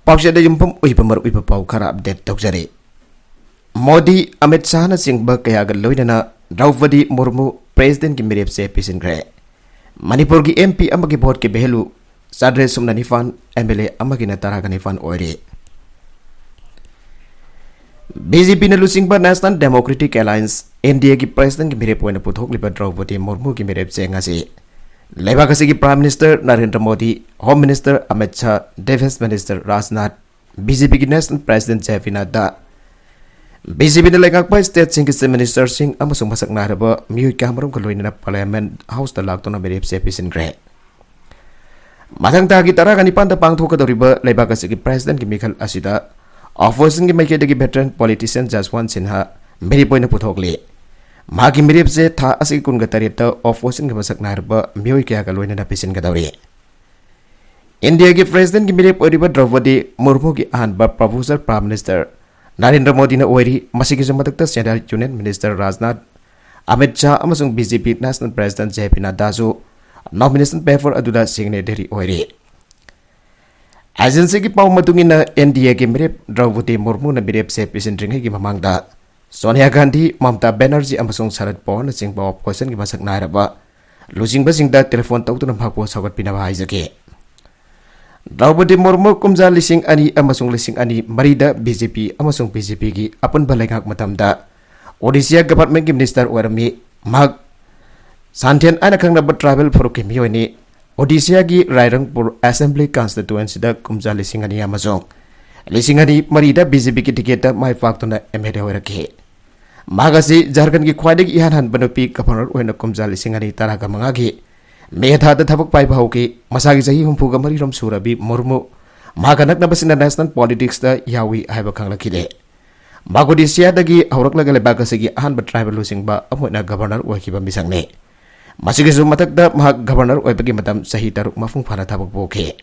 Pausada yumpam uipamar uipapau khara update tokjare. Modi Amit Shah na singba kaya galoidana Draupadi Murmu President ki mirep se pisingre. Manipur ki MP amagi vote ke behelu sadre sumna nifan MLA amagi na taraga nifan oire. BJP na lusingba National Democratic Alliance NDA ki President ki mirep oina puthok liba Draupadi Murmu ki mirep se ngasi. Labour ki Prime Minister Narendra Modi, Home Minister Amit Shah, Defense Minister Rajnath, BJP ki National President JP Nadda, BJP na lengakpa State Singh Minister Singh amasung masak naraba miyu kamarum kaloina Parliament House da lakto na merep se pisingre. Matang ta gitara kanipan da pangtho ka doriba Labour ki President ki Mikhal asida opposition ki maikeda ki veteran politician Jaswant Sinha meri poina puthokli. Magi mirip se tha asik kun gatarita opposition ke masak narba mioi kya kaloina na pisin gadawri. India ki president ki mirip oriba Draupadi Murmu ki ahanba proposal Prime Minister Narendra Modi na oiri masigi sumatakta Central Union Minister Rajnath Amit Shah amasung BJP National President JP Nadda su nomination paper aduda signatory oiri. Agency ki pau matungina India ki mirip Draupadi Murmu na mirip se pisin ringhi ki mamangda Sonia Gandhi, Mamta Banerjee amasung Sharad Pawar na singba opposition ki masak nairaba lusingba singda telefon tawtu na phakpo sagat pinaba haijake. Draupadi Murmu kumja lising ani amasung lising ani marida BJP amasung BJP ki apun balengak matamda Odisha government ki minister warami mag Santhian ana khangna ba travel for ki mioni Odisha ki Rairangpur Assembly constituency da kumja lising ani amasung lising ani marida BJP ki ticket mai faktuna MLA hoirake. Magasi Jharkhand ki khwaidagi ihan banopi governor oina kumja lising ani taraga mangagi metha da thabak pai bhauki masagi jahi humpu ga mari rom surabi Murmu maganak na basina national politics da yawi haiba khanglakide Bagodisia dagi haurakla bagasi gi ahan tribal lusing ba amoina governor oikiba misangne masigi su matak da mahak governor oibagi matam sahi taruk mafung phana thabak boke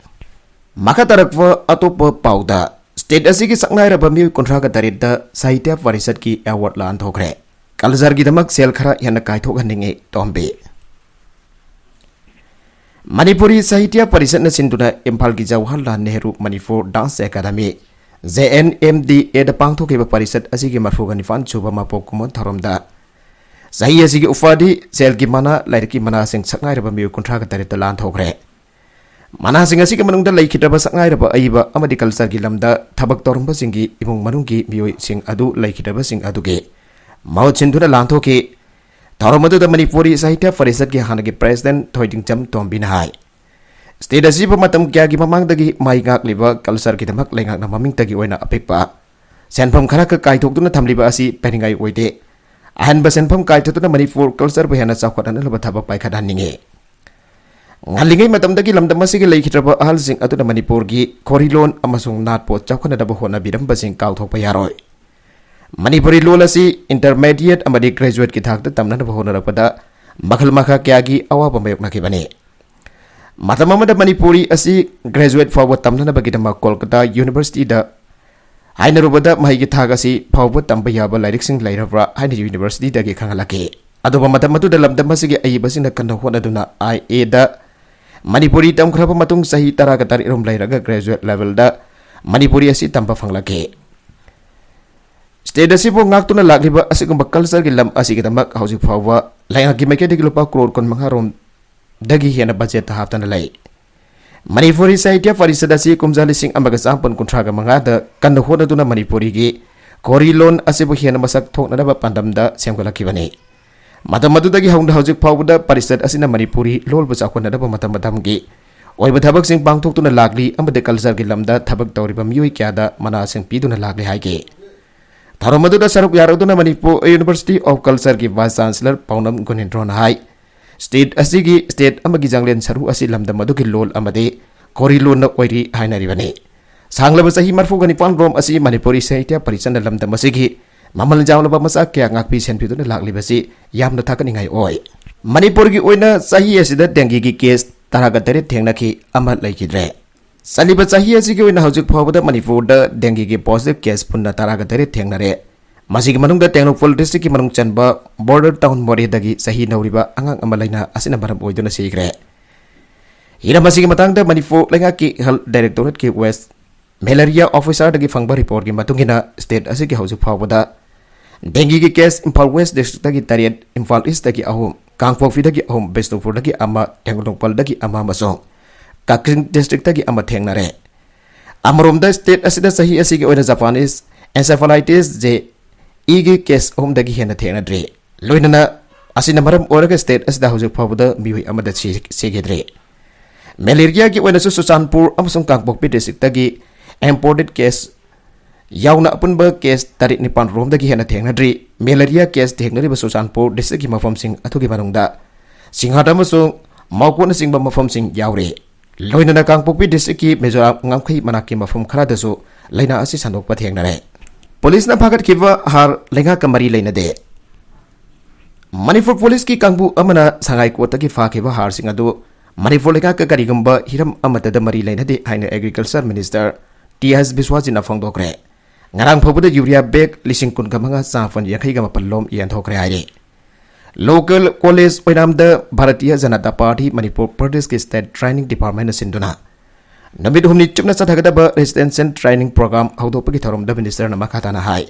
maka tarakwa atopa pauda State asigi saknai raba miu kontra ka tarida Sahitya Parishad ki award lan thokre kalzar gi damak sel khara yana kai thok haninge tombe Manipuri Sahitya Parishad na sinduna Imphal ki Jawaharlal Nehru Manipur Dance Academy JNMDA da pangthok ke Parishad asigi marfu ga nifan chuba mapok kumon tharomda sahi asigi ufadi sel ki mana lairki mana sing saknai raba miu kontra ka tarida lan thokre Mana singa si kemanung da laikitaba sakngai raba aiba amadi culture ki lamda thabak torumba singi imung manung ki mioi sing adu laikitaba sing adu ge mau chinduna lantho ke tharomadu da Manipuri Sahitya Parishad ki hanagi president Thoiding Cham Tombina hai state asi pamatam kya ki mamang dagi mai ngak liba culture ki damak lengak na maming tagi oina apekpa senpham khara ka kai thok tuna thamliba asi peningai oide ahan ba senpham kai thotuna Manipur culture behana chawkhat an laba thabak pai khadan ninge Ngalingai matam dagi lamdam masigi laikitraba ahal sing atuna Manipur gi korilon amasung natpo chawkhana daba hona biram basing kaw thokpa yaroi Manipuri lola si intermediate amadi graduate ki thakta tamna daba hona rapada makhal makha kya gi awaba mayok nakibani matam amada Manipuri asi graduate forward tamna daba gidama Kolkata University da haina rubada mahi ki thak asi forward tamba yaba lairik sing lairabra haina university da gi khangalake adoba matam matu da lamdam masigi ayibasing na kanna hona duna IA da Manipuri tam khrapa matung sahi tara ka tari rom lairaga graduate level da Manipuri asi tamba fanglake state asi bo ngak tuna lagliba asi gumba culture gi lam asi gi tamak hausi phawa lainga gi meke digi lupa crore kon mangharom dagi hena budget ta haftan lai Manipuri Sahitya Parishad asi kumjali sing ambaga sampon kontra ga manga da kan hoda tuna Manipuri gi korilon asi bo hena masak thok na ba pandam da semgalaki bani Matam madu dagi haunda haujik phawda Parishad asina Manipuri lol ba chakona da matam matam gi oiba thabak sing pangthok tuna lagli amade culture gi lamda thabak tawriba mioi kya da mana sing piduna lagli haige tharomadu da saruk yaroduna Manipur University of Culture gi vice chancellor Paunam Gunindron hai state asigi state amagi janglen saru asi lamda madu gi lol amade korilon na oiri hainari bani sanglaba sahi marfu gani pan rom asi Manipuri Sahitya Parishad lamda masigi Mamal jawlaba masa kya ngakpi senpi tu lakli basi yam na thakan ingai oi Manipur gi oina sahi asida dengi gi case taraga tere thengna ki amal laikidre saliba sahi asi gi oina haujuk phawda Manipur da dengi gi positive case punna taraga tere thengna re masigi manung da Tengnopal district ki manung chanba border town mori dagi sahi nauriba angang amalaina asina baram oiduna sigre ira masigi matang da Manipur lenga ki health directorate ki west malaria officer dagi fangba report gi matungina state asigi hauju phawada dengue gi case Imphal West district dagi tariat Imphal East dagi ahum Kangpokpi dagi ahum Bisnupur dagi ama Tenglongpal dagi ama masong Kakring district dagi ama thengnare amromda state asida sahi asigi oina Japanese encephalitis je igi case ahum dagi hena thengnadre loinana asina maram oraga state asida hauju phawada miwi amada segedre malaria gi oina Susanpur amasong Kangpokpi district dagi imported case yauna apunba case tarik nipan rom dagi hena thengnadri malaria case thengnari ba Susanpur district gi mafam sing athugi manungda singhada amasong maupun singba mafam sing yaure loinana Kangpokpi district gi Mizoram ngamkhai manaki mafam khara dasu laina asi sandokpa thengnare police na phagat khiba har lenga kamari leinade Manipur police ki kangbu amana sangai kota ki fa khiba har sing adu Manipur lenga ka karigamba hiram amata da mari leinade haina agriculture minister T.S. Biswajina Fongdokre ngarang phobuda urea bag lising kun gamanga safan yakhai gama pallom ian thokre aire local college oinamda Bharatiya Janata Party Manipur Pradesh ki state training department sinduna namid humni chupna sathagada ba residential training program haudopagi thorom da minister na makhatana hai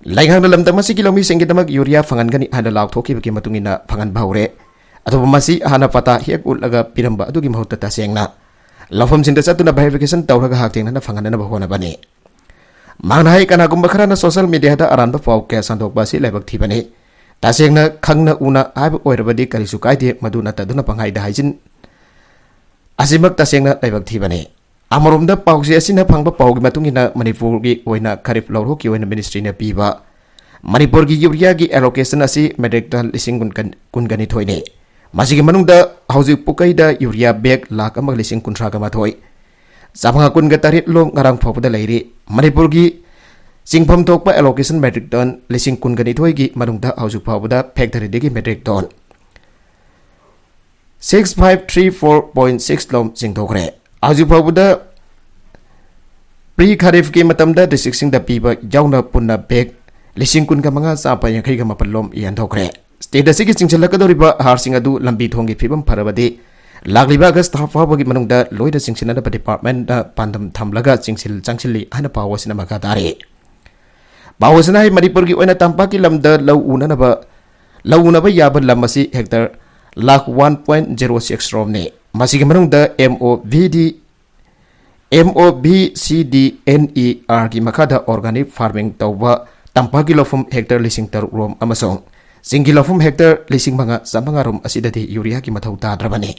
lainghang dalam tamasi kilomi singgidamak urea fangan gani hada lauk thoki baki matungina fangan baure atau masi hana pata hiak ulaga piramba adugi mahutta tasengna lafam sinda satuna verification tawraga hakting na fangan na bahona bani mangnai kana gumba khara na social media da aran ba pau ke sandok basi lebak thibani tasengna khangna una aib oirabadi karisu kaide maduna taduna pangai da haijin asimak tasengna lebak thibani amorumda pausi asina phangba paugi matungina Manipur gi oina kharif lawro ki oina ministry na piba Manipur gi urea gi allocation asi metric ton lising kun gani thoine masigi manungda hauji pukaida urea bag lak amak lising kuntra ga mathoi samanga kun ga tarit lom ngarang phopada leiri Manipur gi singpham thokpa allocation metric ton lising kun gani thoi gi manungda hauji phopada factory degi metric ton 6534.6 lom singthokre hauji phopada pre kharif ki matamda district sing da piba jauna punna bag lising kun ga manga sa pa yakhai ga mapallom ian thokre state asigi chingchalakadoriba harsing adu lambi thongi phibam pharabadi lagliba August hafabagi manungda loida chingchinada department da pandam thamlaga changchili hana pawasina makatare bawasina hai Manipur gi oina tampaki lamda law unaba yaba lamasi hector lakh 1.06 romne masigi manungda MOBCDNER gi makada organic farming tawba tampaki lofum hector lising tar rom amasong Singi lofum hector lising manga samanga rom asidati urea ki mathau ta drabani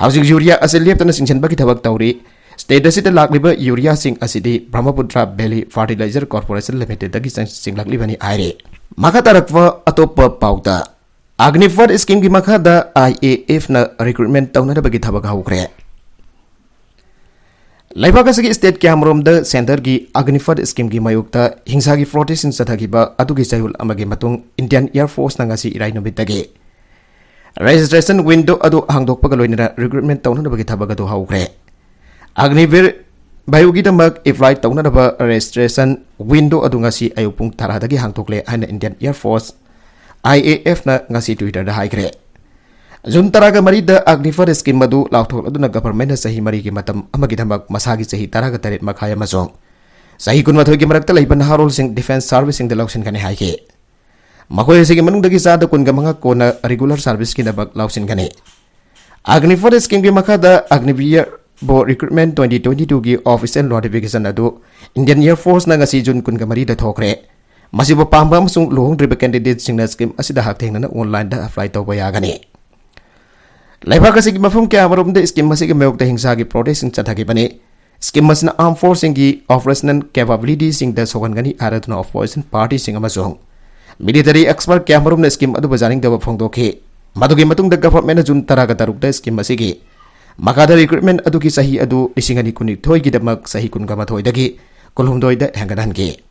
housing urea asiliap tana singchen bagi thabak tawri state asida lakliba urea sing asidi Brahmaputra Valley Fertilizer Corporation Limited dagi sing laklibani aire maka tarakwa atopa pauta Agnifor scheme gi makada IAF na recruitment tawna bagi thabak haukre Laibaka sagi state Cameroon da center gi Agnifor scheme gi mayukta hingsa gi flotation sathagiba adugi sayul amagi matung Indian Air Force na ngasi irai nobitagi registration window adu hangdokpa loinara recruitment tawna bagi thabaga do haukre Agnivir bayugi damak apply tawna ba registration window adu ngasi ayupung taradagi hangtokle hana Indian Air Force IAF na ngasi Twitter da haikre Jun taraga mari da Agnifor scheme madu lauthol aduna government sahi mari gi matam amagi dhamak masagi sahi taraga taret makhaya masong sahi kun mathoi gi marakta leiban harol sing defense service sing da lauksin kane haike makoi sigi manung dagi sa da kun ga manga kona regular service ki dabak lauksin kane Agnifor scheme gi makada Agnivir bo recruitment 2022 gi official notification adu Indian Air Force na ngasi Jun kun ga mari da thokre masibo pamba amsung lohong driba candidate sing na scheme asida hak thengna online da apply tawba yagani Laibaka sigi mafum kya amarum de scheme masigi mayok da hingsa gi protection chathagi bani scheme masna armed force gi operational capability sing da sogan gani araduna opposition party sing amasong military expert kya amarum na scheme adu bajaring da phongdokhe madugi matung da government na Jun taraga taruk da scheme masigi makada recruitment adu ki sahi adu isingani kunik thoi gi damak sahi kun ga mathoi dagi kolhum doi da hangadan ge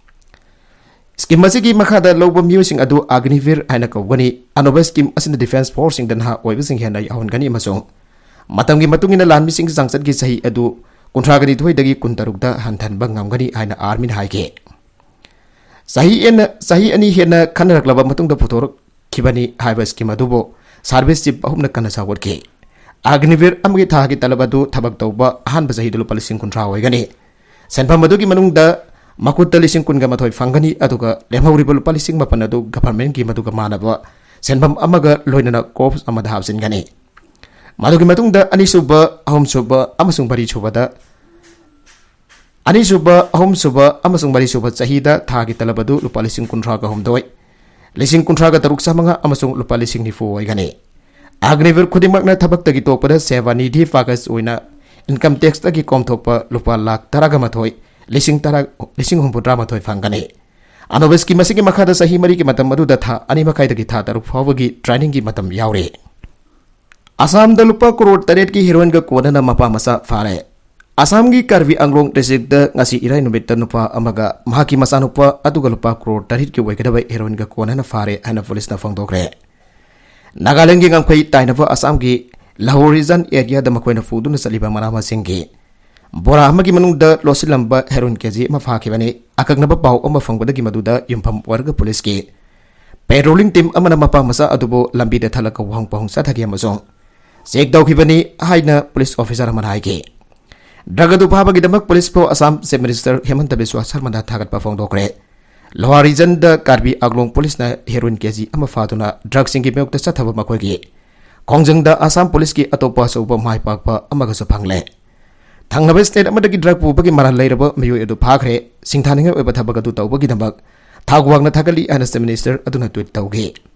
scheme masigi makada lobo musing adu Agnivir aina kawgani anoba scheme asina defense force sing dan ha oibising hena yahon gani masong matamgi matungina lanmi sing sangsat gi sahi adu kuntra gani thoi dagi kuntaruk da hanthan bangam gani aina army haike sahi ani hena khanak laba matung da photor khibani haiba scheme adu bo service chip ahumna kana sawat ke Agnivir amgi thagi talabadu thabak tawba han basahi dulu palising kuntra hoigani senpam adu ki manungda makutta lising kun ga mathoi fangani aduga lemhauriba lupa lising mapan adu government ki maduga manaba senpam amaga loinana corps amada hapsin gani madugi matungda anisuba ahum suba amasung bari chubada anisuba ahum suba amasung bari suba chahida thagi talabadu lupa lising kunthra ga homdoi lising kunthra ga taruk samanga amasung lupa lising nifu oigani agniver khudimakna thabak tagi tokpada seva nidhi fagas oina income tax tagi kom thokpa lupa lakh taraga mathoi lising humpudra mathoi fangani anobes ki masigi makhada sahi mari ki matam madu da tha ani makai tagi tha taruk phawagi training ki matam yaure Asam da lupa crore taret ki heroin ga kona na mapa masa fare Asam gi Karbi Anglong district da ngasi irai numit da nupa amaga mahaki masa nupa aduga lupa crore tarit ki waikada bai heroin ga kona na fare ana police na fangdokre Nagaland gi ngangpai tainava Asam gi Lahore region area da makoina fudu na saliba manama singgi Bora amagi manung da losilamba heroin keji ma phakibani akagnaba pau ama fangbada gi maduda yumpham warga police ki patrolling team amana mapa masa adubo lambi da thalaka wahang pahung sathagi amasong Sek daw kibani haina police officer man haike Dragadu phabagi damak police po Assam Chief Minister Hemanta Biswa Sarma da thagat pa phong dokre Lohar region da Karbi Anglong police na heroin keji ama fatuna drug singi meok ta sathaba makoi gi Kongjang da Assam police ki atopa soba mai pak pa amaga so phangle Thangnabe state amadagi drug pu bagi maran leiraba miyo edu phakre singthaninga oba thabaga du tawbagi damak thagwang na thagali ana Chief Minister aduna tweet tawgi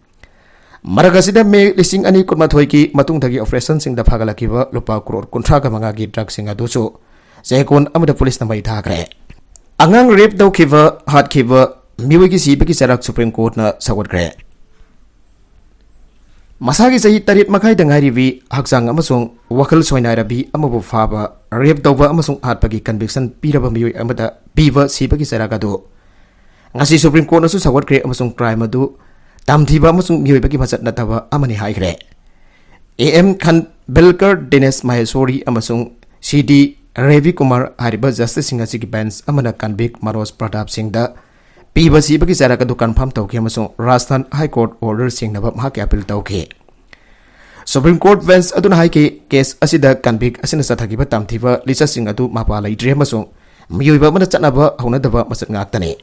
Maragasida me lising ani kurma thoi ki matung thagi operation sing da phagala kiba lupa crore kunthra ga manga gi drug singa dusu sekon amada police na mai thakre angang rape daw kiba hat kiba miwi ki sibe ki sarak Supreme Court na sawat kre Masagi sahi tarit makai dangai rivi haksang amasung wakal soinai rabi amabu faba rape dawba amasung hat pagi conviction piraba miwi amada biwa sibe ki saraka du ngasi Supreme Court na su sawat kre amasung crime adu Tamthiba amasung miyoy bagi masat nataba amani haikre AM Khan Belkar Dinesh Maheshwari amasung CD Ravi Kumar hariba Justice Singh ki bench amana convict Maros Pratap Singh da piba si bagi saraka du confirm tawki amasung Rajasthan High Court order Singh naba mahaki appeal tawki Supreme Court bench aduna haike case asida convict asina sathagiba tamthiba Lisa Singh adu mapa laidre amasung miyoy ba mana chatnaba haunadaba masat ngaktani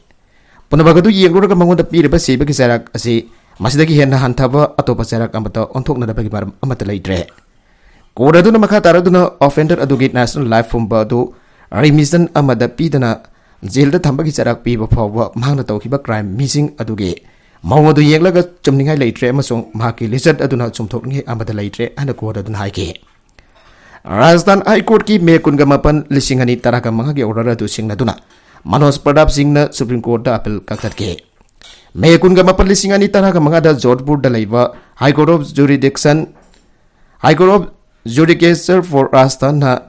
Punabagadu yengluraga mangonda pireba sebagi sarak asi masidagi henna hantaba atopa sarak amata onthokna dabagi bar amata leidre Kodaduna makha taraduna offender adugi national life fumba adu remission amada pidana jail da thambagi sarak piba phawwa mangna tawkiba crime missing adugi mawadu yenglaga chumningai leidre amasung mahaki lizard aduna chumthokngi amada leidre ana kodaduna haike Rajasthan High Court ki me kunga mapan lisingani taraka mangagi order adu singnaduna Manos Pratap Singh na Supreme Court da appeal kaktat ke May kunga mapal lisingani taraga mangada Jodhpur da laiba High Court of Judicature for Rajasthan na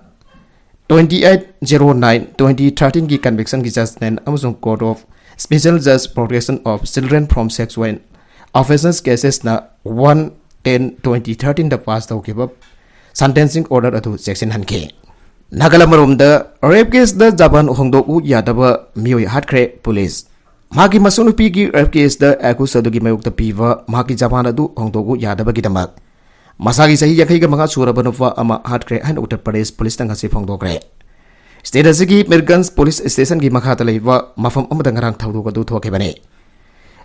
2809-2013 ki conviction ki judgment amasung Court of Special Judge Protection of Children from Sexual Offences cases na 1-10-2013 da pass daw kiba sentencing order atu section hanke Nagalamarumda rape case da Japan hongdoku yadaba miyoy hatkre police Magi masunupi ki rape case da accused adugi mayukta piwa magi Japan adu hongdoku yadaba gidamak Masagi sahi yakai ga mga suraba nufa ama hatkre han Uttar Pradesh police tanga si hongdokre State asigi Mirgans police station gi makhata leiwa mafam amada ngarang thawdu ga du thoke bane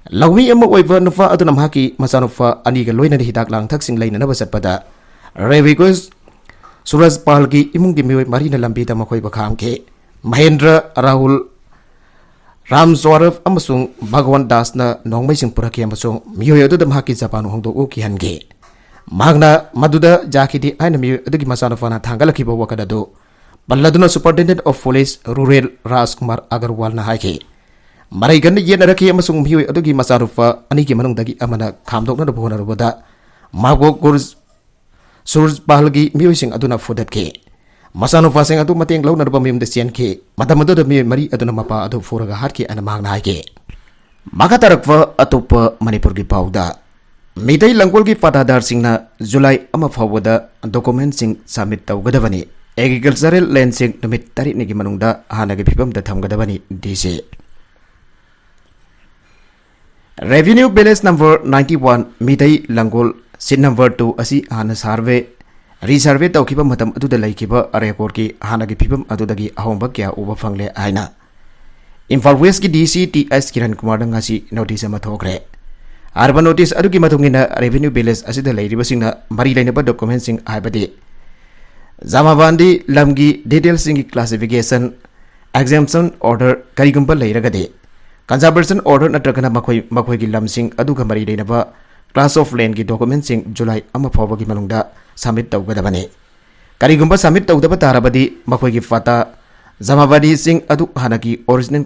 Lawmi amma oiwa nufa aduna maki masanufa ani ga loina hidak lang thaksing laina na basatpada Revikos Suraj Pal ki imung gi miyoy marina lambi da makoi bakham ke Mahendra Rahul Ram Saurav amasung Bhagwan Das na nongmai sing puraki amasung miyoy adu da mahaki Japan hongdo u ki hange Magna maduda jakidi aina miyoy adu gi masana fana thangala ki bawa kada do Balladuna Superintendent of Police Rural Rajkumar Agarwal na haike Marai gan yen araki amasung miyoy adu gi masana fa ani ki manung dagi amana khamdok na bhona ruboda Mago Gurs Suraj Bahalgi miyoising aduna fudat ke Masano fasing adu mateng law na miyum desyan ke Madamado da miyoy mari aduna mapa adu furaga hat ke anamang na ke Makatarakwa atupa Manipur gi pauda Mitay langkol gi patadar sing na July ama fawada document sing submit tawgadabani Agricultural land sing numit tarik nigi manungda hanagi pipam da thamgadabani DC Revenue balance number 91 Mitay langkol Sin number 2 asi hana survey रिसर्वे तौखिबा मतम अदुदा लैखिबा record की हानागी फिबम अदुदगी अहोंबा क्या उबा फंगले हाइना Imphal west की DC TS Kiran Kumar ngasi notice अमा थोकरे आरबा नोटिस अदुगी मतुंगिना रेवेन्यू विलेज असिदा लैरिबसिंगना मरी लैनबा डॉक्यूमेंट सिंग हाइबदि जामाबांदी लमगी डिटेल्स सिंग क्लासिफिकेशन एग्जाम्पशन ऑर्डर करिगुंबा लैरगदि कंजर्वेशन ऑर्डर नत्रगना मखोई लमसिंग अदुगा मरी लैनबा क्लास ऑफ लैंड की डॉक्यूमेंट सिंग जुलाई अमा फावगी मनुंगदा सबमिट तौगदबने करिगुंबा सबमिट तौदबा तारबदि मखोई फाता जामाबादी सिंग अदु हानाकी ओरिजिनल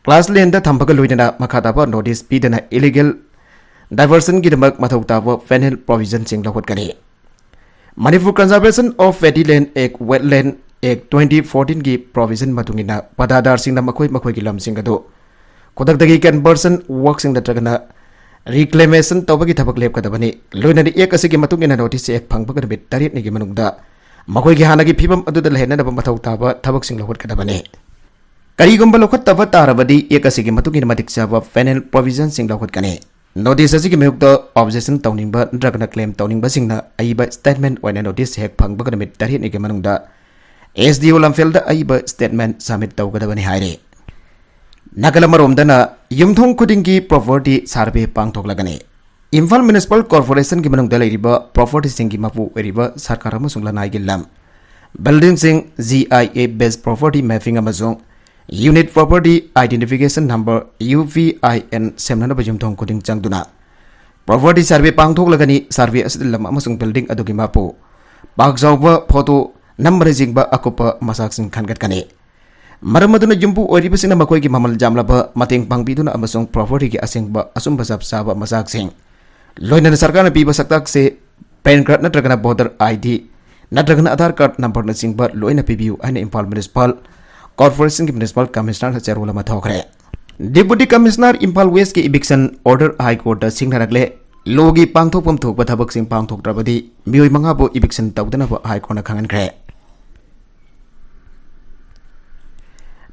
क्लास लैंड थम्बगा लोइना मखाताबा नोटिस पीदना इलीगल डाइवर्सन की मथौ ताबा फाइनल प्रोविजन सिंग लखोटकनी Manipur conservation of wetland act wetland act 2014 की प्रोविजन मतुंगिना पदादार सिंगना मखोई की लमसिंग अदु खुदकदगी कन्वर्सन वर्क सिंग नत्रगना रिक्लेमेशन तौबगी थबक लेपकदबनी लोइना एक असगी मतुंगिना नोटिस एक फंगबगा नमित 8 निगी मनुंगदा मखोई हानागी फिबम अदुदा लहेनदबा मथौ ताबा थबक सिंग लखोटकदबनी करिगुंबा लखोटतबा तारबदी एक असगी मतुंगिना मतिक चाबा फाइनल प्रोविजन सिंग लखोटकनी नोटिस असगी मेयुक्ता ऑब्जेक्शन तौनिंगबा नत्रगना क्लेम तौनिंगबा सिंगना अइबा स्टेटमेंट ओइना नोटिस हेक फंगबगा नमित 8 निगी मनुंगदा एसडीओ लमफेलदा अइबा स्टेटमेंट सबमिट तौगदबनी हाइरे नागलमरोमदना युमथोंग खुदिंगी प्रॉपर्टी सर्वे पांगथोकलगनी इम्फाल म्युनिसिपल कॉर्पोरेशन की मनुंगदा लैरिबा प्रॉपर्टी सिंगी मपु ओरिबा सरकार अमसुंग लनाइगी लम बिल्डिंग सिंग जीआईए बेस्ड प्रॉपर्टी मैपिंग अमसुंग unit property identification number UVIN सेमननबा युमथोंग खुदिंग चंगदुना property survey पांगथोकलगनी सर्वे असिद लम अमसुंग बिल्डिंग अदुगी मपु पाकजाउबा फोटो नंबर जिंगबा अकुपा मसाकसिंग खनगतकनी मरमदुना युम्पु ओरिबसिंग मखोई की ममल जामलाबा मतेंग पांगबिदुना अमसुंग प्रॉपर्टी की असिंगबा असुंबा सब साबा मसाकसिंग लोइना सरकार पीबा सक्ताक से पैन कार्ड नत्रगना वोटर ID नत्रगना आधार कार्ड नंबर नचिंगबा लोइना पीबियु आइना इम्फाल म्युनिसिपल कॉर्पोरेशन की म्युनिसिपल कमिश्नर चेरोला मथोखरे डिप्यूटी कमिश्नर इम्फाल वेस्ट की इविक्शन ऑर्डर हाई कोर्ट सिंगनरगले लोगी पांगथोकपम थोकबा थबकसिंग पांगथोकत्रबदी मियोय मंगाबो इविक्शन तौदनबा हाई कोर्ट खंगनखरे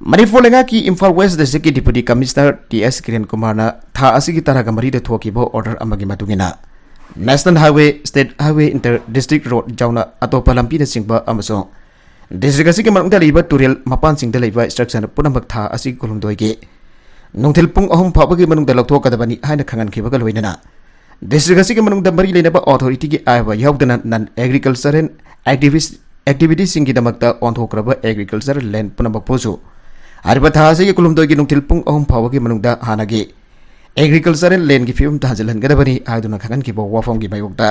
मणिपुर लेंगा की इम्फाल वेस्ट डिस्ट्रिक्ट की deputy commissioner TS Kiran Kumar था असिगी तरह मरी थोकीबो ऑर्डर अमगी मतुगिना national highway state highway inter district road जाउना अतोपा लंबी सिंगबा अमसों डिस्ट्रिक्ट असिगी मनुंगदा लैबा तुरेल मपान सिंगदा लैबा स्ट्रक्चर पुनमक था असिगी कुलुमदोइगे नुंथिल पुंग अहुम फाबगी मनुंगदा लौथोकदबनी हाइना खंगनखिबगा लोइनना डिस्ट्रिक्ट असिगी मनुंगदा मरी लेनबा अथॉरिटी की आयबा यावदना नन एग्रीकल्चरल एक्टिविटी सिंगी दमकता ऑनथोक्रबा एग्रीकल्चरल लैंड पुनमक पोसु हरिबा था से कुलुमदोइगी नुंथिल पुंग अहुम फाबगी मनुंगदा हानागी एग्रीकल्चरल लैंड की फिल्म ताजलहनगदबनी आयदुना खंगनखिबा वाफमगी मायोक्ता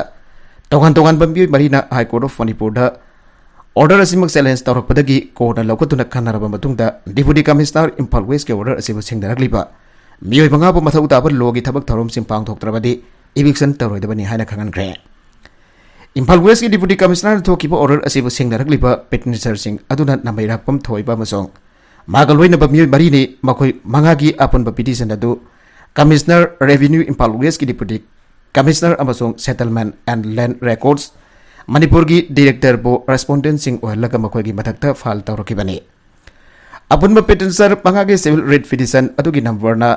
तोगान बंबी मरीना high court of Manipur order असिमक चैलेंज तौरपदगी कोर्ट लौकतुना खनरबा मतुंगदा डिप्यूटी कमिश्नर इम्फाल वेस्ट के ऑर्डर असिबु सिंगदरगलिबा मियोय मंगाबु मथौ ताबा लोगी थबक थरोम सिंग पांगथोकत्रबदी इविक्शन तौरोइदबनी हाइना खंगनख्रे इम्फाल वेस्ट की डिप्यूटी कमिश्नर थोकिबा ऑर्डर असिबु सिंगदरगलिबा पेटिशनर सिंग अदुना नमैरापम थोइबा मसोंग मागलोइनबा मियोय मरीनि मखोय मंगागी अपुनबा पिटिशन अदु कमिश्नर रेवेन्यू इम्फाल वेस्ट की डिप्यूटी कमिश्नर अमसोंग settlement and land records Manipur की डायरेक्टर बो रेस्पोंडेंट सिंग ओहलगा मखोगी मथक्ता फाइल तौरखिबनी अपुनबा पेटिशनर मंगागी सिविल रेट पिटिशन अदुगी नंबरना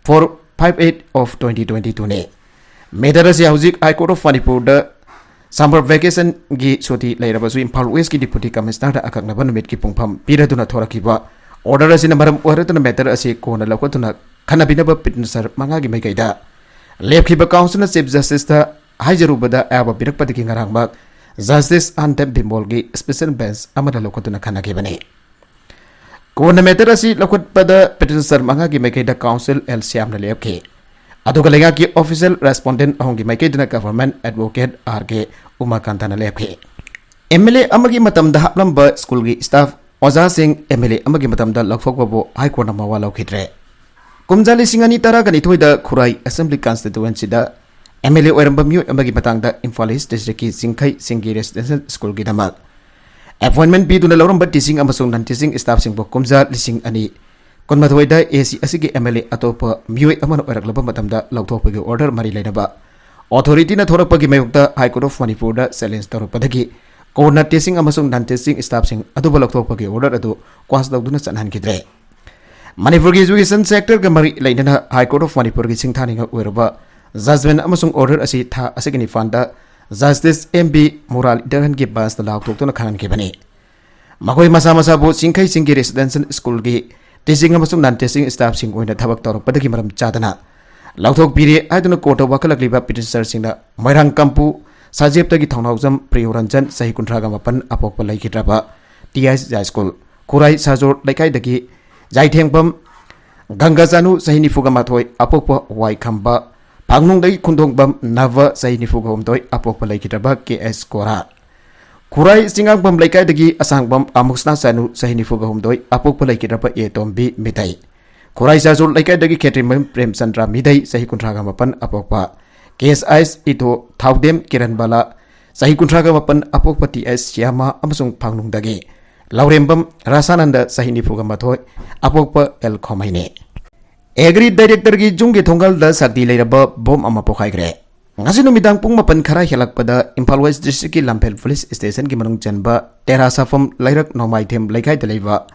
458 ऑफ 2022 ने मेटर से हौजिक high court of Manipur summer vacation की सुटी लेरबसु इम्फाल वेस्ट की डिप्यूटी कमिश्नर अकंगनबा नुमित की पुंगफम पिरदुना थोरखिबा ऑर्डर असिना मरम ओहरतुना मेटर असी कोना लौकतुना खनबिनबा पेटिशनर मंगागी मैकैदा लेपखिबा काउंसिल चीफ जस्टिस हाइजरुबदा आबा बिरकपदगी ngaraangmak जस्टिस आंटेप बिमोलगी स्पेशल बेंच अमदा लौकतुना खनखिबनी कोना मेटर असी लौकतपदा पेटिशनर मंगागी मैकैदा काउंसिल एल श्यामना लेपखि अदुगा लेंगा की ऑफिशियल रेस्पोंडेंट अहोंगी मैकैदना गवर्नमेंट एडवोकेट आरके उमाकांतना लेपखि एमएलए अमगी मतमदा हापलंबा स्कूल की स्टाफ ओजा सिंह एमएलए अमगी मतमदा लौथोकबो हाई कोर्ट मवा लौखिद्रे कुमजा 2013 खुराई असेंबली कॉन्स्टिट्यूएंसी एमएलए ओरंबा मियोय अमगी मतंगदा इम्फाल ईस्ट डिस्ट्रिक्ट की सिंखै सिंगी रेसिडेंशियल स्कूल की दमक अपॉइंटमेंट पीदुना लौरंबा टीचिंग अमसुंग नन टीचिंग स्टाफ सिंगबो कुमजा 2012 एसी असिगी एमएलए अतोप मियोय अमन ओरकलबा मतमदा लौथोपगी ऑर्डर मरी लेनबा ऑथोरिटी ना थोरकपगी मायोक्ता high court of Manipur challenge तौरपदगी कोर्टना टीचिंग अमसुंग नन टीचिंग स्टाफ सिंग अदुबा लौथोपगी ऑर्डर अदु क्वास लौदुना चनहनखिद्रे मणिपुर की एजुकेशन सेक्टर का मरी लेना हाई कोर्ट ऑफ मणिपुर की सिंथानिंग ओरबा जजमेंट अमसुंग ऑर्डर असी था असिगनि फांदा Justice MB Moral Idaran ki bas da lauk tok na khanan ke bani makoi masa masa bo singkai singi residential school ki teaching amasung non teaching staff sing oina thabak tor padaki maram chadana lauthok piri aiduna court wakalak liba petitioner singda Moirang Kampu Sajep tagi thongnaujam Priyoranjan sahi kuntra ga mapan apok palai kitraba TIS High School Kurai Sajor laikai dagi Jaithengpam Ganga Janu sahi nifuga mathoi apok wai khamba Pangnung dagi kundongbam Nava sahi nifuga homdoi apok palai kitraba KS Kora Kurai Singangbam laikai dagi asangbam Amuksna Sanu sahi nifuga homdoi apok palai kitraba Etombi Mitai Kurai Sajor laikai dagi Ketrimam Prem Chandra Midai sahi kuntra ga mapan apokpa KSIS itu Thaudem Kiran Bala sahi kuntra ga mapan apokpati S Syama amasung Pangnung dagi Laurembam Rasananda sahi nifuga mathoi apokpa El Khomaine Agri Director gi Junggi Thongal da sakti leiraba bom ama pokhai gre ngasi numidang pung mapan khara helakpada Imphal West District ki Lamphel Police Station ki manung chanba Terasafam Lairak Nomaithem laikai da leiba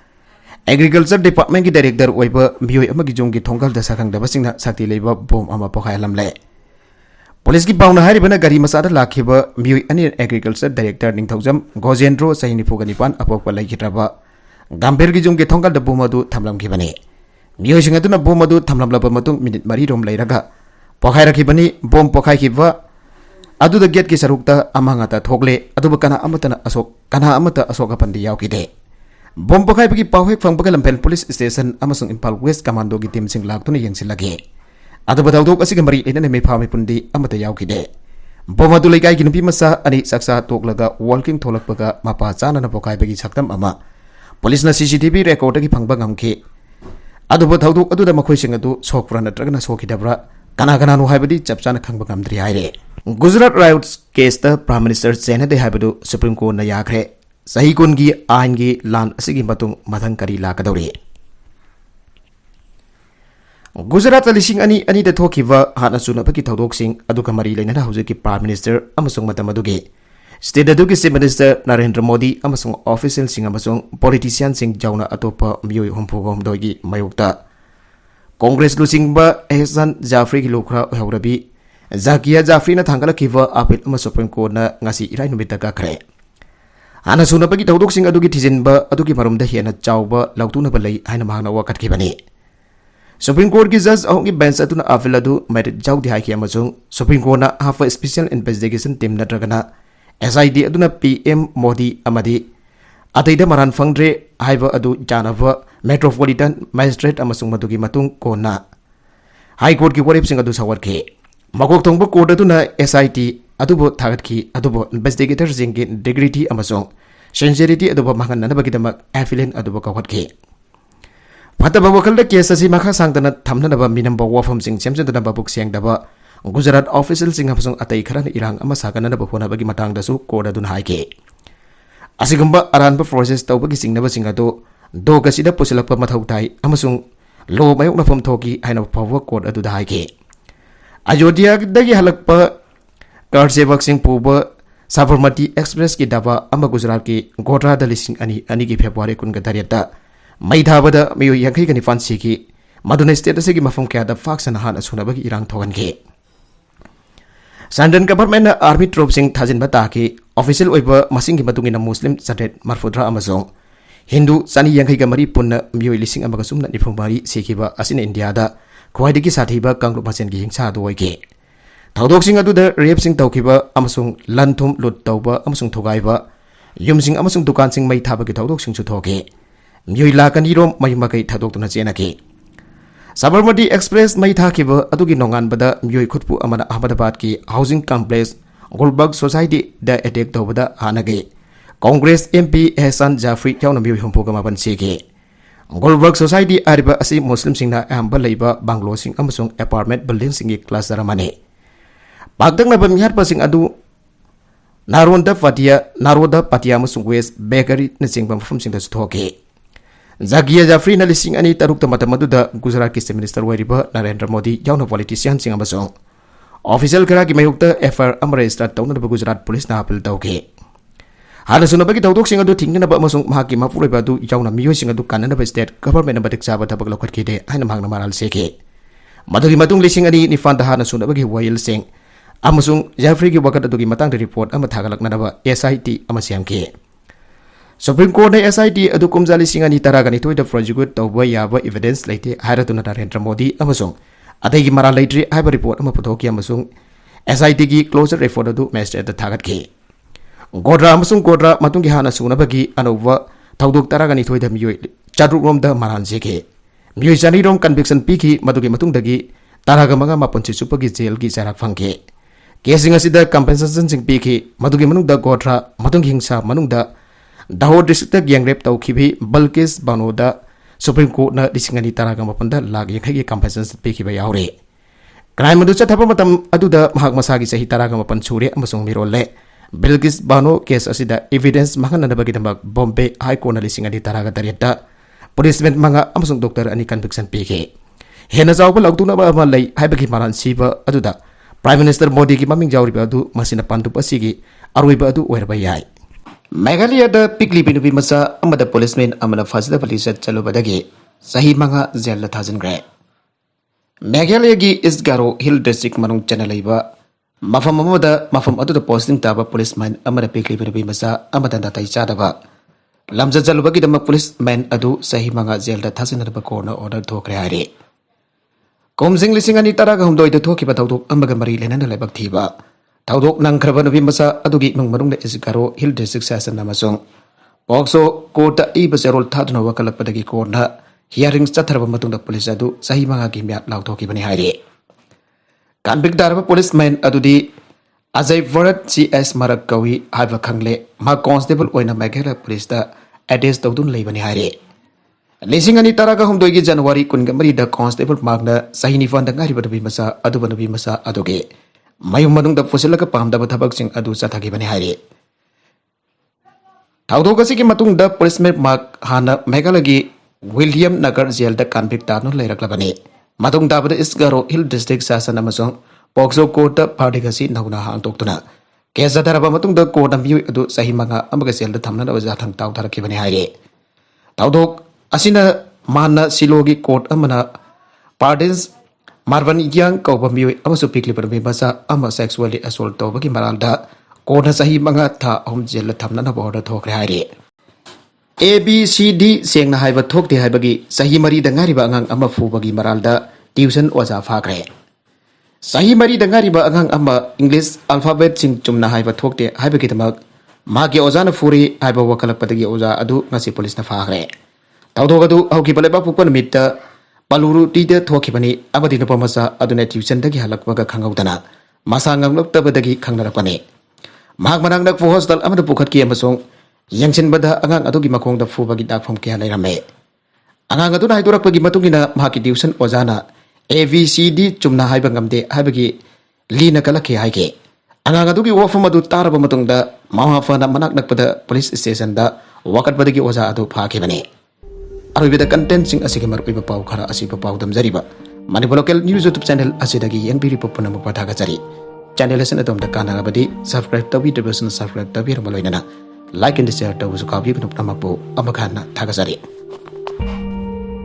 Agriculture Department ki Director oiba mioi amagi Junggi Thongal da sakang da basingna sakti leiba bom ama pokhai lamle Police ki pauna hari bana gari masada lakhiba mioi ani Agriculture Director Ningthaujam Gojendro sahi nifuga nipan apokpa laikhitraba Gambir gi Junggi Thongal da bom adu thamlam ki bani mioi singa tuna bom adu thamlam laba matung minute mari rom lairaga pokhai rakibani bom pokhai khiba adu da gate ki sarukta amanga ta thokle adu kana amata asok apandi yaukide bom pokhai bagi pawhek phangbaga Lamphel Police Station amasung Imphal West Commando gi team sing laktuna yengsilage adu batawdok asiga mari enane me phami pundi amata yaukide bom adu leikai gi nupi masa ani saksa toklaga walking tholakpaga mapa chana na pokhai bagi saktam ama police na CCTV record gi phangba ngamke adu batawdok adu da makhoi sing adu sokpra natragana sokhidabra kana no haibadi chapchana khangba ngamdri haire Gujarat riots case the Prime Minister Sena de haibadu Supreme Court na yakre sahi kun gi ain gi lan asigi matung mathang kari lakadori Gujarat lising ani da thokiwa hana suna paki thodok sing adu kamari leina hauji ki Prime Minister amasung matamadugi State adugi Chief Minister Narendra Modi amasung official sing amasung politician sing jauna atopa mioi hompu homdogi mayukta Congress lusingba Ehsan Jafri ki lokra haurabi Zakia Jafri na thangala kiwa apil ama Supreme Court na ngasi irai numita ka khre ana suna pagi tawdok sing adugi thijenba adugi marumda hiana chawba lautuna balai haina mahna wakat ki bani Supreme Court ki judge ahongi bench atuna apil adu merit jawdi hai ki amasung Supreme Court na half a special investigation team na dragana SID aduna PM Modi amadi Ataida maran fangre haiba adu janava Metropolitan Magistrate amasung madugi matung kona High Court ki warip sing adu sawar ke magok thongba court adu na SIT adubo thagat ki adubo investigator sing ki integrity amasung sincerity adubo mangan na bagi damak affiliate adubo kawat ke Pataba wakal da case asi makha sangtana thamna na ba minam ba wafam sing semsen da babuk siang daba Gujarat official sing amasung atai kharan irang ama sagana na ba hona bagi matang dasu court adu na haike Asigamba aran ba process tawbagi sing na ba sing adu do gasida pusilakpa mathau tai amasung lo mayok na phom thoki haina phawa court adu da haike Ayodhya dagi halakpa car sevak sing puba Sabarmati Express ki daba ama Gujarat ki Godhra da lising ani ki February kun ga dariata mai dhabada miyo yankai gani fansi ki maduna state se ki mafam kya da faction han asuna bagi irang thogan ke Sandan government army troop sing thajin bata ki official oiba masing ki matungina Muslim sadet marfudra amasong Hindu sani yankai ga mari punna miyo lising amaga sumna ni phumari sekiba asina India da khwaidagi sathiba kanglu pasen gi hingsa do oike Thaudok sing adu da rape sing tawkiba amasung lanthum lut tawba amasung thogaiba yumsing amasung dukan sing mai thaba gi thaudok sing chu thoke miyo lakani rom mai makai thadok tuna chena ki Sabarmati Express mai thakiba adugi nongan bada miyo khutpu amana Ahmedabad ki housing complex Gulbag Society da attack tawbada hanage Congress MP Ehsan Jafri yauna miyo humpuga maban sege Gulbag Society ariba asi Muslim singna amba leiba banglo sing amasung apartment building singi class daramane Pagdang na bamihar pasing adu Naroda Patia amasung West Bakery na sing bamfum sing da stoke Zakia Jafri na lising ani taruk tamatama da Gujarat ki Chief Minister wariba Narendra Modi yauna politician sing amasung official kara ki mayukta FR amre start tawna da Gujarat police na apil tawke Hana suna bagi tawdok sing adu tingna ba masung mahaki mapulai badu yauna miyo sing adu kanana ba state government na batik saba tabak lokhat kide haina mahang na maral seke madugi matung lising ani ni fanda hana suna bagi wail sing amasung Jeffrey ki wakat adugi matang de report ama thagalak nanaba SIT ama siamki Supreme Court na SIT adu kumjali singani taragani toida prosecute tawba yaba evidence leite hairatuna Narendra Modi amasung adegi mara leitri haiba report ama puthoki amasung SIT ki closer report adu magistrate thagat ki Godra amasung Godra matungi hana sunabagi anova tawduk taragani toida miyoi chadruk romda maran jeke miyoi chani rom conviction piki madugi matungdagi taraga manga mapunchi supagi jail ki jarak phangke Casing asida compensation sing piki madugi manungda Godra matungi hingsa manungda Dahod district yang rep tau kibi Balkis Banoda Supreme Court na disingani taraga mapanda lagi yang compensation piki ba yaure crime adu chathapa matam aduda mahak masagi sahi taraga mapan churi amasung mirolle Balkis Bano case asida evidence mahana na bagi dambak Bombay High Court na disingani taraga tariata policeman manga amasung doktor ani conviction piki hena jawba lagtuna ba malai haibagi maran siba aduda Prime Minister Modi ki maming jawri ba adu masina pantu pasigi arui ba adu werba yai Meghalaya da pikli pinupi masa amada policeman amana fazida palisat chalubadagi sahi manga jail la thazin gre Meghalaya gi East Garo Hill District manung chanalaiba mafam amada mafam adu da posting taba policeman amada pikli pinupi masa amada da tai chadaba lamja chalubagi dama policeman adu sahi manga jail da thazin da corner order thokre hari Komsing lisingani taraga humdoi da thoki ba thawdok amaga mari lenan da laibak thiba Tawdok nang kharaban ubi masa adugi nung manung na Isigaro Hill District Session namasung Pokso Kota Iba Zerol Taduna wakalak padagi korna hearing chatharaba matung da police adu sahi mga gimyat lautoki bani hari Convict daraba policeman adudi Ajay Varat CS Marak Kawi haiba khangle ma constable oina Meghalaya police da address tawdun lei bani hari Lisingani taraga humdoi gi January kungamari da constable magna sahi nifan da ngari badabi masa adu banabi masa aduge Mayung madung da fusilaka pamdaba thabak sing adu chathagi bani hari Tawdok asi ki matung da policeman mak hana Meghalaya William Nagar jail da convict tanu lairakla bani matung da bada Isgaro Hill District Session amasung Pokso Court da party gasi nauna hang toktuna kesa daraba matung da court ambi adu sahi manga amaga jail da thamna da jathang taw tharaki bani hari Tawdok asina mana silogi court amana pardons Marvan yang kau pemiui amasu pikli permi masa ama sexually assault to bagi maralda kona sahi manga tha hom jel thamna na border thokre hari ABCD seng na haiba thok de haibagi sahi mari dangari ba angang ama fu bagi maralda tuition oja phakre sahi mari dangari ba angang ama English alphabet sing chumna haiba thok de haibagi tamak magi oja na furi haiba wakalak padagi oja adu ngasi police na phakre tawdog adu auki baleba pupan mitta Paluru tida thoki bani abadi na pamasa aduna tuition dagi halakwaga khangaudana masa nganglok tabadagi khangnarakpani mahak manang dak fu hostel amada pukhat ki amasong yangchin bada angang adugi makong da fu bagi dak phom kya lairame angang aduna haidorak bagi matungina mahaki tuition ozana ABCD chumna haiba ngamde haibagi lina kalakhe haike angang adugi wafam adu taraba matungda mahafana manak nakpada police station da wakat badagi oza adu phaki bani Arubida content sing asigi marupiba pau khara asiba pau damjariba Manipur local news YouTube channel asidagi yang biri popuna mapathaga jari channel asin atom da kana abadi subscribe tabi devotion subscribe tabi ramaloinana like and share tabu sukabi kunupna mapu amakhana thaga jari